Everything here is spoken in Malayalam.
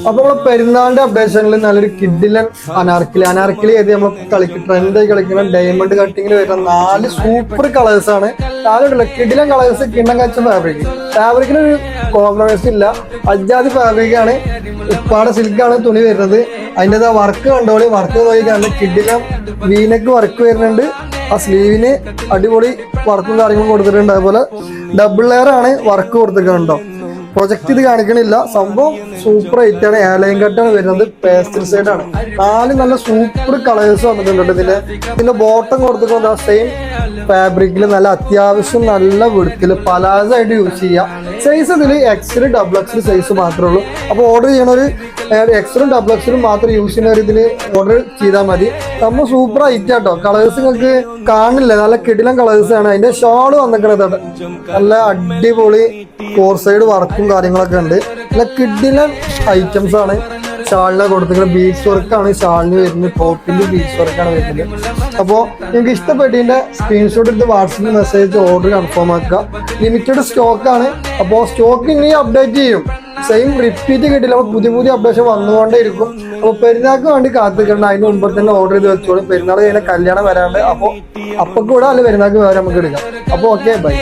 അപ്പൊ നമ്മള് പെരുന്നാളിന്റെ അപ്ഡേഷനിൽ നല്ലൊരു കിഡിലൻ അനാർക്കിലി ഏത് നമ്മൾ ട്രെൻഡായി കളിക്കുന്ന ഡയമണ്ട് കട്ടിങ്ങിൽ വരുന്ന 4 സൂപ്പർ കളേഴ്സ് ആണ്. നാലുണ്ടല്ലോ കിഡിലൻ കളേഴ്സ്, കിണ്ണം കച്ച ഫാബ്രിക്കിന് ഒരു കോംപ്രമൈസ് ഇല്ല. അജാദി ഫാബ്രിക് ആണ്, ഉപ്പാടെ സിൽക്കാണ് തുണി വരുന്നത്. അതിൻ്റെ വർക്ക് കണ്ടോളി, വർക്ക് നോക്കിക്കാണ്ട് കിഡിലൻ വീനക്ക് വർക്ക് വരുന്നുണ്ട്. ആ സ്ലീവിന് അടിപൊളി വർക്കും കാര്യങ്ങളും കൊടുത്തിട്ടുണ്ട്. അതുപോലെ ഡബിൾ ലെയർ ആണ് വർക്ക് കൊടുത്തിട്ടുണ്ടോ. പ്രൊജക്ട് ഇത് കാണിക്കണില്ല, സംഭവം സൂപ്പർ ആയിട്ടാണ്. ഏലയും കട്ടാണ് വരുന്നത്, പേസ്റ്റൽ സൈഡ് ആണ്. 4 നല്ല സൂപ്പർ കളേഴ്സ് വന്നിട്ടുണ്ട്. ഇതിന്റെ ബോട്ടം കൊടുത്തിട്ടുണ്ട് സെയിം ഫാബ്രിക്കിൽ നല്ല അത്യാവശ്യം നല്ല വിടുത്തില് പലാസ ആയിട്ട് യൂസ് ചെയ്യാം. സൈസ് ഇതിൽ എക്സൽ ഡബിൾ എക്സൽ സൈസ് മാത്രമേ ഉള്ളൂ. അപ്പോൾ ഓർഡർ ചെയ്യണൊരു എക്സലും ഡബിൾ എക്സലും മാത്രം യൂസ് ചെയ്യുന്നവർ ഇതിൽ ഓർഡർ ചെയ്താൽ മതി. നമ്മൾ സൂപ്പർ ഐറ്റം കേട്ടോ. കളേഴ്സ് നിങ്ങൾക്ക് കാണില്ല, നല്ല കിടിലൻ കളേഴ്സ് ആണ്. അതിന്റെ ഷോള് വന്നിരിക്കുന്നത് നല്ല അടിപൊളി 4 സൈഡ് വർക്കും കാര്യങ്ങളൊക്കെ ഉണ്ട്. നല്ല കിടിലൻ ഐറ്റംസ് ആണ്. ഷാളിനെ കൊടുത്തിട്ട് ബീഡ്സ് വർക്കാണ് ഷാളിന് വരുന്നത്, ടോപ്പിന്റെ ബീഡ്സ് വർക്കാണ് വരുന്നത്. അപ്പോൾ നിങ്ങൾക്ക് ഇഷ്ടപ്പെട്ടതിന്റെ സ്ക്രീൻഷോട്ട് എടുത്ത് വാട്സപ്പിൽ മെസ്സേജ് ഓർഡർ കൺഫേം ആക്കുക. ലിമിറ്റഡ് സ്റ്റോക്ക് ആണ്. അപ്പോൾ സ്റ്റോക്ക് ഇനി അപ്ഡേറ്റ് ചെയ്യും. സെയിം റിപ്പീറ്റ് കിട്ടില്ല, അപ്പോൾ പുതിയ അപ്ഡേഷൻ വന്നുകൊണ്ടേ ഇരിക്കും. അപ്പോൾ പെരുന്നാൾക്ക് വേണ്ടി കാത്തിരിക്കണം. അതിന് മുമ്പ് തന്നെ ഓർഡർ ചെയ്ത് വെച്ചോളൂ. പെരുന്നാൾ കഴിഞ്ഞ കല്യാണം വരാണ്ട്, അപ്പോൾ കൂടെ അല്ല പെരുന്നാൾക്ക് വേറെ നമുക്ക് എടുക്കാം. അപ്പോൾ ഓക്കെ, ബൈ.